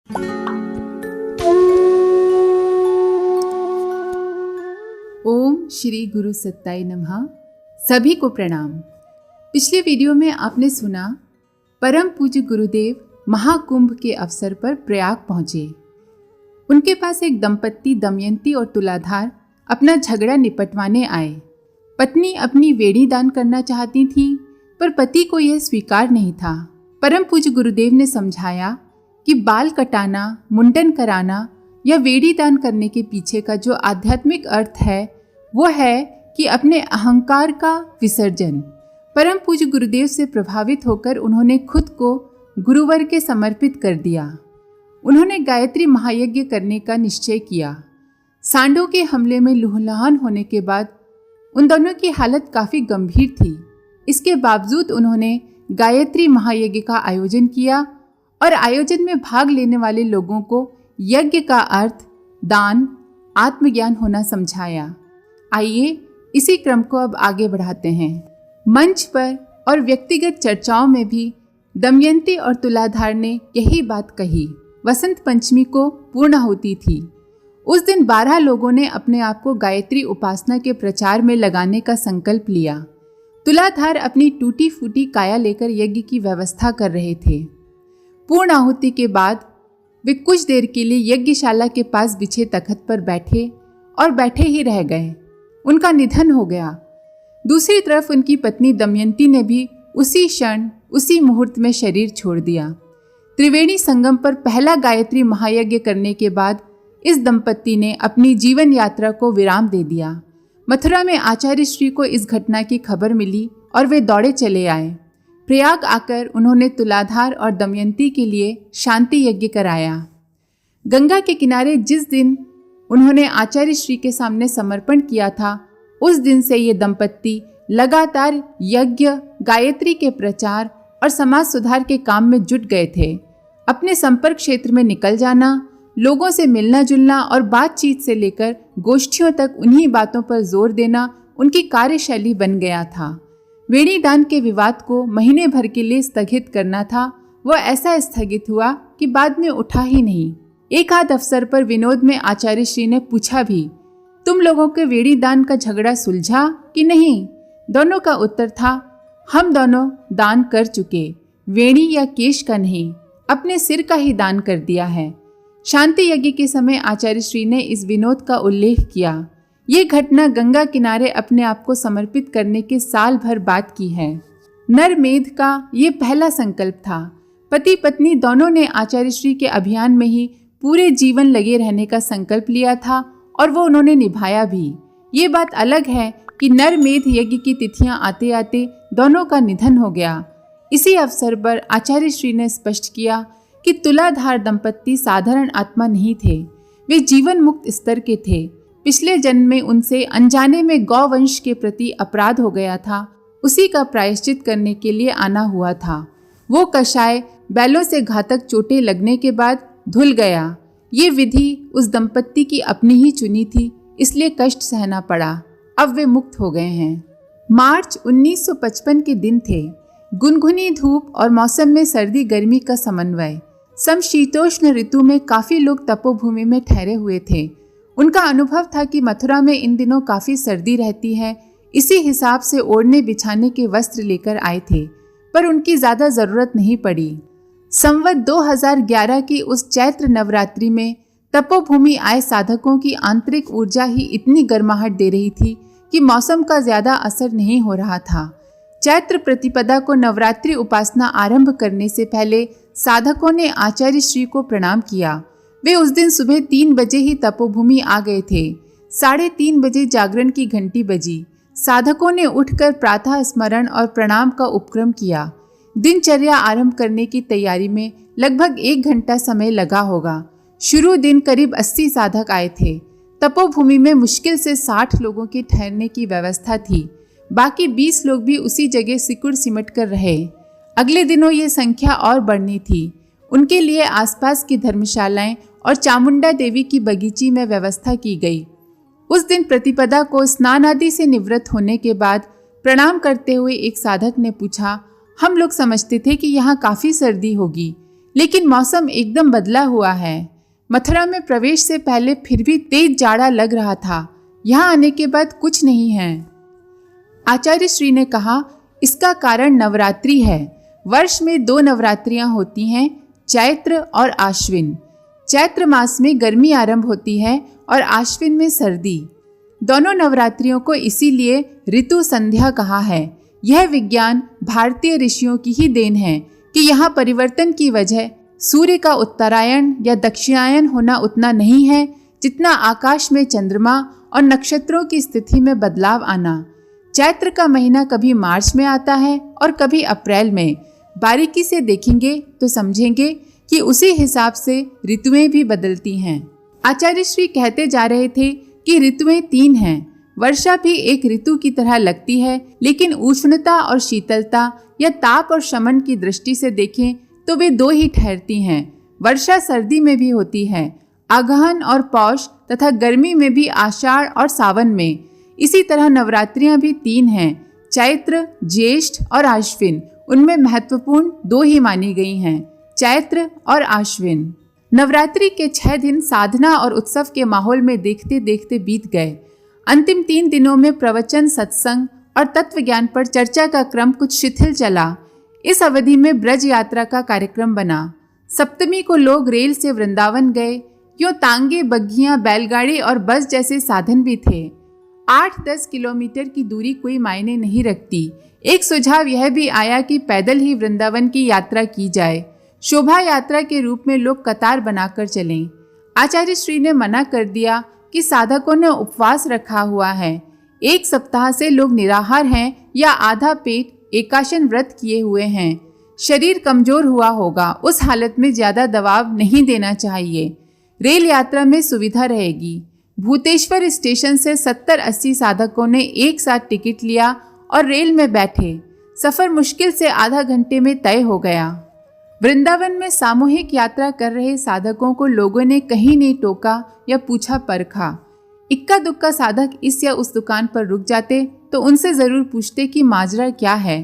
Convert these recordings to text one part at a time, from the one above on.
ओम श्री गुरु सत्ताय नमः। सभी को प्रणाम। पिछले वीडियो में आपने सुना परम पूज्य गुरुदेव महाकुंभ के अवसर पर प्रयाग पहुंचे। उनके पास एक दंपत्ति दमयंती और तुलाधार अपना झगड़ा निपटवाने आए। पत्नी अपनी वेणी दान करना चाहती थी, पर पति को यह स्वीकार नहीं था। परम पूज्य गुरुदेव ने समझाया कि बाल कटाना, मुंडन कराना या वेणी दान करने के पीछे का जो आध्यात्मिक अर्थ है वो है कि अपने अहंकार का विसर्जन। परम पूज्य गुरुदेव से प्रभावित होकर उन्होंने खुद को गुरुवर के समर्पित कर दिया। उन्होंने गायत्री महायज्ञ करने का निश्चय किया। सांडों के हमले में लहूलुहान होने के बाद उन दोनों की हालत काफ़ी गंभीर थी। इसके बावजूद उन्होंने गायत्री महायज्ञ का आयोजन किया और आयोजन में भाग लेने वाले लोगों को यज्ञ का अर्थ दान, आत्मज्ञान होना समझाया। आइए इसी क्रम को अब आगे बढ़ाते हैं। मंच पर और व्यक्तिगत चर्चाओं में भी दमयंती और तुलाधार ने यही बात कही। वसंत पंचमी को पूर्णाहुति थी। उस दिन 12 लोगों ने अपने आप को गायत्री उपासना के प्रचार में लगाने का संकल्प लिया। तुलाधार अपनी टूटी फूटी काया लेकर यज्ञ की व्यवस्था कर रहे थे। पूर्णाहुति के बाद वे कुछ देर के लिए यज्ञशाला के पास बिछे तख्त पर बैठे और बैठे ही रह गए। उनका निधन हो गया। दूसरी तरफ उनकी पत्नी दमयंती ने भी उसी क्षण, उसी मुहूर्त में शरीर छोड़ दिया। त्रिवेणी संगम पर पहला गायत्री महायज्ञ करने के बाद इस दंपत्ति ने अपनी जीवन यात्रा को विराम दे दिया। मथुरा में आचार्य श्री को इस घटना की खबर मिली और वे दौड़े चले आए। प्रयाग आकर उन्होंने तुलाधार और दमयंती के लिए शांति यज्ञ कराया। गंगा के किनारे जिस दिन उन्होंने आचार्य श्री के सामने समर्पण किया था, उस दिन से ये दंपत्ति लगातार यज्ञ, गायत्री के प्रचार और समाज सुधार के काम में जुट गए थे। अपने संपर्क क्षेत्र में निकल जाना, लोगों से मिलना जुलना और बातचीत से लेकर गोष्ठियों तक उन्हीं बातों पर जोर देना उनकी कार्यशैली बन गया था। वेणी दान के विवाद को महीने भर के लिए स्थगित करना था, वह ऐसा स्थगित हुआ कि बाद में उठा ही नहीं। एक आध अवसर पर विनोद में आचार्य श्री ने पूछा भी, तुम लोगों के वेणी दान का झगड़ा सुलझा कि नहीं? दोनों का उत्तर था, हम दोनों दान कर चुके, वेणी या केश का नहीं, अपने सिर का ही दान कर दिया है। शांति यज्ञ के समय आचार्य श्री ने इस विनोद का उल्लेख किया। ये घटना गंगा किनारे अपने आप को समर्पित करने के साल भर बाद की है। नरमेध का ये पहला संकल्प था। पति पत्नी दोनों ने आचार्य श्री के अभियान में ही पूरे जीवन लगे रहने का संकल्प लिया था और वो उन्होंने निभाया भी। ये बात अलग है कि नरमेध यज्ञ की तिथियां आते आते दोनों का निधन हो गया। इसी अवसर पर आचार्य श्री ने स्पष्ट किया कि तुलाधार दंपत्ति साधारण आत्मा नहीं थे, वे जीवन मुक्त स्तर के थे। पिछले जन्म में उनसे अनजाने में गौवंश के प्रति अपराध हो गया था, उसी का प्रायश्चित करने के लिए आना हुआ था। वो कषाय बैलों से घातक चोटें लगने के बाद धुल गया। ये विधि उस दंपत्ति की अपनी ही चुनी थी, इसलिए कष्ट सहना पड़ा। अब वे मुक्त हो गए हैं। मार्च 1955 के दिन थे। गुनगुनी धूप और मौसम में सर्दी गर्मी का समन्वय। समशीतोष्ण ऋतु में काफ़ी लोग तपोभूमि में ठहरे हुए थे। उनका अनुभव था कि मथुरा में इन दिनों काफ़ी सर्दी रहती है। इसी हिसाब से ओढ़ने बिछाने के वस्त्र लेकर आए थे, पर उनकी ज़्यादा ज़रूरत नहीं पड़ी। संवत 2011 की उस चैत्र नवरात्रि में तपोभूमि आए साधकों की आंतरिक ऊर्जा ही इतनी गर्माहट दे रही थी कि मौसम का ज़्यादा असर नहीं हो रहा था। चैत्र प्रतिपदा को नवरात्रि उपासना आरंभ करने से पहले साधकों ने आचार्य श्री को प्रणाम किया। वे उस दिन सुबह 3 बजे ही तपोभूमि आ गए थे। 3:30 बजे जागरण की घंटी बजी। साधकों ने उठकर प्रातः स्मरण और प्रणाम का उपक्रम किया। दिनचर्या आरंभ करने की तैयारी में लगभग 1 घंटा समय लगा होगा। शुरू दिन करीब 80 साधक आए थे। तपोभूमि में मुश्किल से 60 लोगों के ठहरने की व्यवस्था थी। बाकी 20 लोग भी उसी जगह सिकुड़ सिमट कर रहे। अगले दिनों ये संख्या और बढ़नी थी। उनके लिए आसपास की धर्मशालाएं और चामुंडा देवी की बगीची में व्यवस्था की गई। उस दिन प्रतिपदा को स्नान आदि से निवृत्त होने के बाद प्रणाम करते हुए एक साधक ने पूछा, हम लोग समझते थे कि यहाँ काफ़ी सर्दी होगी, लेकिन मौसम एकदम बदला हुआ है। मथुरा में प्रवेश से पहले फिर भी तेज जाड़ा लग रहा था, यहाँ आने के बाद कुछ नहीं है। आचार्य श्री ने कहा, इसका कारण नवरात्रि है। वर्ष में 2 नवरात्रियां होती हैं, चैत्र और आश्विन। चैत्र मास में गर्मी आरंभ होती है और आश्विन में सर्दी। दोनों नवरात्रियों को इसीलिए ऋतु संध्या कहा है। यह विज्ञान भारतीय ऋषियों की ही देन है कि यहाँ परिवर्तन की वजह सूर्य का उत्तरायण या दक्षिणायन होना उतना नहीं है जितना आकाश में चंद्रमा और नक्षत्रों की स्थिति में बदलाव आना। चैत्र का महीना कभी मार्च में आता है और कभी अप्रैल में। बारीकी से देखेंगे तो समझेंगे कि उसी हिसाब से ऋतुएं भी बदलती हैं। आचार्य श्री कहते जा रहे थे कि ऋतुएं 3 हैं। वर्षा भी एक ऋतु की तरह लगती है, लेकिन उष्णता और शीतलता या ताप और शमन की दृष्टि से देखें तो वे 2 ही ठहरती हैं। वर्षा सर्दी में भी होती है, अगहन और पौष, तथा गर्मी में भी आषाढ़ और सावन में। इसी तरह नवरात्रियां भी 3 हैं, चैत्र, ज्येष्ठ और आश्विन। उनमें महत्वपूर्ण 2 ही मानी गई हैं, चैत्र और आश्विन। नवरात्रि के 6 दिन साधना और उत्सव के माहौल में देखते देखते बीत गए। अंतिम 3 दिनों में प्रवचन, सत्संग और तत्व ज्ञान पर चर्चा का क्रम कुछ शिथिल चला। इस अवधि में ब्रज यात्रा का कार्यक्रम बना। सप्तमी को लोग रेल से वृंदावन गए। क्यों तांगे, बग्घियां, बैलगाड़ी और बस जैसे साधन भी थे। 8-10 किलोमीटर की दूरी कोई मायने नहीं रखती। एक सुझाव यह भी आया कि पैदल ही वृंदावन की यात्रा की जाए। शोभा यात्रा के रूप में लोग कतार बनाकर चलें। आचार्य श्री ने मना कर दिया कि साधकों ने उपवास रखा हुआ है। 1 सप्ताह से लोग निराहार हैं या आधा पेट एकाशन व्रत किए हुए हैं। शरीर कमजोर हुआ होगा, उस हालत में ज्यादा दबाव नहीं देना चाहिए। रेल यात्रा में सुविधा रहेगी। भूतेश्वर स्टेशन से 70-80 साधकों ने एक साथ टिकट लिया और रेल में बैठे। सफर मुश्किल से आधा घंटे में तय हो गया। वृंदावन में सामूहिक यात्रा कर रहे साधकों को लोगों ने कहीं नहीं टोका या पूछा परखा। इक्का दुक्का साधक इस या उस दुकान पर रुक जाते तो उनसे जरूर पूछते कि माजरा क्या है।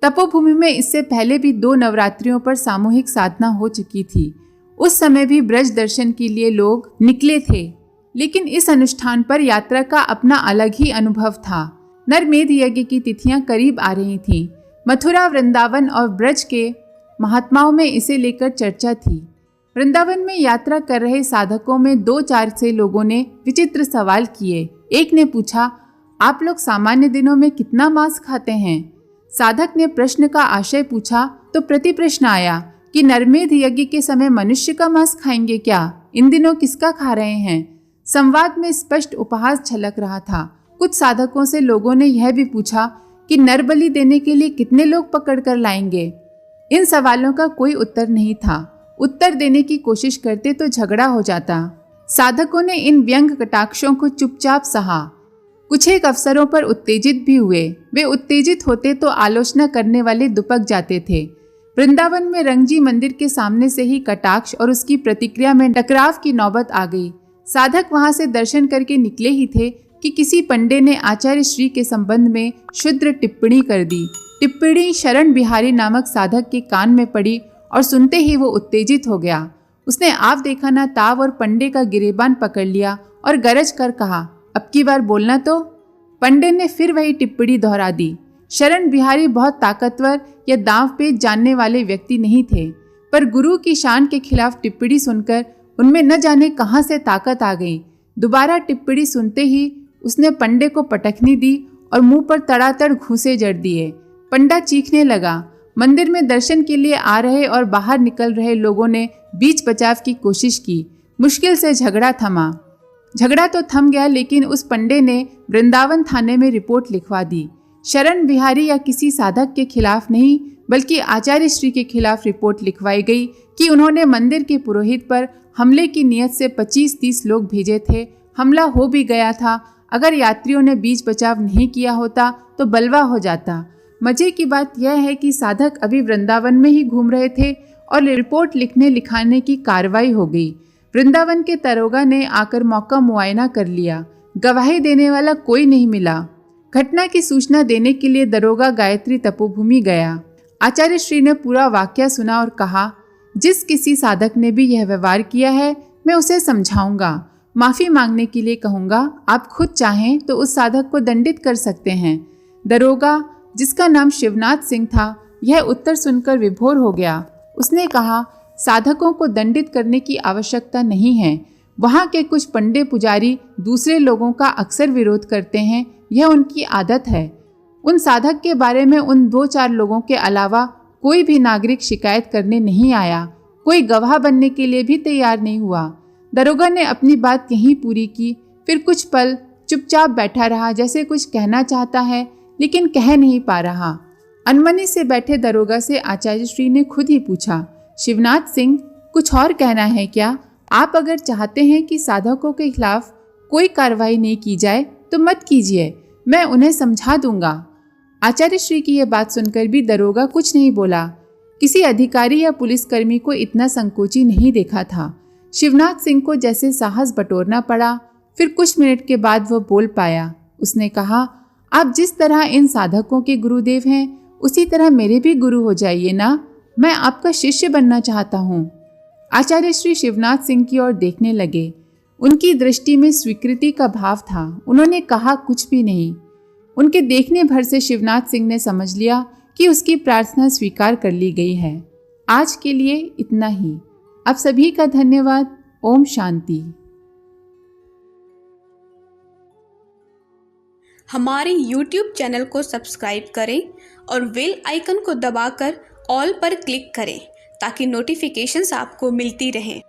तपोभूमि में इससे पहले भी 2 नवरात्रियों पर सामूहिक साधना हो चुकी थी। उस समय भी ब्रज दर्शन के लिए लोग निकले थे, लेकिन इस अनुष्ठान पर यात्रा का अपना अलग ही अनुभव था। नरमेध यज्ञ की तिथियां करीब आ रही थीं। मथुरा, वृंदावन और ब्रज के महात्माओं में इसे लेकर चर्चा थी। वृंदावन में यात्रा कर रहे साधकों में 2-4 से लोगों ने विचित्र सवाल किए। एक ने पूछा, आप लोग सामान्य दिनों में कितना मांस खाते हैं? साधक ने प्रश्न का आशय पूछा तो प्रति प्रश्न आया कि नरमेध यज्ञ के समय मनुष्य का मांस खाएंगे क्या? इन दिनों किसका खा रहे हैं? संवाद में स्पष्ट उपहास झलक रहा था। कुछ साधकों से लोगों ने यह भी पूछा कि नर बलि देने के लिए कितने लोग पकड़ कर लाएंगे? इन सवालों का कोई उत्तर नहीं था। उत्तर देने की कोशिश करते तो झगड़ा हो जाता। साधकों ने इन व्यंग कटाक्षों को चुपचाप सहा। कुछ एक अवसरों पर उत्तेजित भी हुए। वे उत्तेजित होते तो आलोचना करने वाले दुपक जाते थे। वृंदावन में रंगजी मंदिर के सामने से ही कटाक्ष और उसकी प्रतिक्रिया में टकराव की नौबत आ गई। साधक वहां से दर्शन करके निकले ही थे कि किसी पंडे ने आचार्य श्री के संबंध में क्षुद्र टिप्पणी कर दी। टिप्पणी शरण बिहारी नामक साधक के कान में पड़ी और सुनते ही वो उत्तेजित हो गया। उसने आप देखा ना ताव और पंडे का गिरेबान पकड़ लिया और गरज कर कहा, अब की बार बोलना तो। पंडे ने फिर वही टिप्पणी दोहरा दी। शरण बिहारी बहुत ताकतवर या दांव पेच जानने वाले व्यक्ति नहीं थे, पर गुरु की शान के खिलाफ टिप्पणी सुनकर उनमें न जाने कहां से ताकत आ गई। दोबारा टिप्पणी सुनते ही उसने पंडे को पटखनी दी और मुंह पर तड़ातड़ घूंसे जड़ दिए। पंडा चीखने लगा। मंदिर में दर्शन के लिए आ रहे और बाहर निकल रहे लोगों ने बीच बचाव की कोशिश की। मुश्किल से झगड़ा थमा। झगड़ा तो थम गया, लेकिन उस पंडे ने वृंदावन थाने में रिपोर्ट लिखवा दी। शरण बिहारी या किसी साधक के खिलाफ नहीं, बल्कि आचार्य श्री के खिलाफ रिपोर्ट लिखवाई गई कि उन्होंने मंदिर के पुरोहित पर हमले की नियत से 25-30 लोग भेजे थे। हमला हो भी गया था। अगर यात्रियों ने बीच बचाव नहीं किया होता तो बलवा हो जाता। मजे की बात यह है कि साधक अभी वृंदावन में ही घूम रहे थे और रिपोर्ट लिखने लिखाने की कार्रवाई हो गई। वृंदावन के दरोगा ने आकर मौका मुआयना कर लिया। गवाही देने वाला कोई नहीं मिला। घटना की सूचना देने के लिए दरोगा गायत्री तपोभूमि गया। आचार्य श्री ने पूरा वाकया सुना और कहा, जिस किसी साधक ने भी यह व्यवहार किया है मैं उसे समझाऊंगा, माफ़ी मांगने के लिए कहूँगा। आप खुद चाहें तो उस साधक को दंडित कर सकते हैं। दरोगा, जिसका नाम शिवनाथ सिंह था, यह उत्तर सुनकर विभोर हो गया। उसने कहा, साधकों को दंडित करने की आवश्यकता नहीं है। वहाँ के कुछ पंडे पुजारी दूसरे लोगों का अक्सर विरोध करते हैं, यह उनकी आदत है। उन साधक के बारे में उन 2-4 लोगों के अलावा कोई भी नागरिक शिकायत करने नहीं आया, कोई गवाह बनने के लिए भी तैयार नहीं हुआ। दरोगा ने अपनी बात यहीं पूरी की, फिर कुछ पल चुपचाप बैठा रहा, जैसे कुछ कहना चाहता है लेकिन कह नहीं पा रहा। अनमने से बैठे दरोगा से आचार्य श्री ने खुद ही पूछा, शिवनाथ सिंह, कुछ और कहना है क्या? आप अगर चाहते हैं कि साधकों के खिलाफ कोई कार्रवाई नहीं की जाए तो मत कीजिए, मैं उन्हें समझा दूंगा। आचार्य श्री की यह बात सुनकर भी दरोगा कुछ नहीं बोला। किसी अधिकारी या पुलिसकर्मी को इतना संकोची नहीं देखा था। शिवनाथ सिंह को जैसे साहस बटोरना पड़ा। फिर कुछ मिनट के बाद वह बोल पाया। उसने कहा, आप जिस तरह इन साधकों के गुरुदेव हैं उसी तरह मेरे भी गुरु हो जाइए ना, मैं आपका शिष्य बनना चाहता हूँ। आचार्य श्री शिवनाथ सिंह की ओर देखने लगे। उनकी दृष्टि में स्वीकृति का भाव था। उन्होंने कहा कुछ भी नहीं। उनके देखने भर से शिवनाथ सिंह ने समझ लिया कि उसकी प्रार्थना स्वीकार कर ली गई है। आज के लिए इतना ही। आप सभी का धन्यवाद। ओम शांति। हमारे YouTube चैनल को सब्सक्राइब करें और बेल आइकन को दबाकर ऑल पर क्लिक करें ताकि नोटिफिकेशंस आपको मिलती रहें।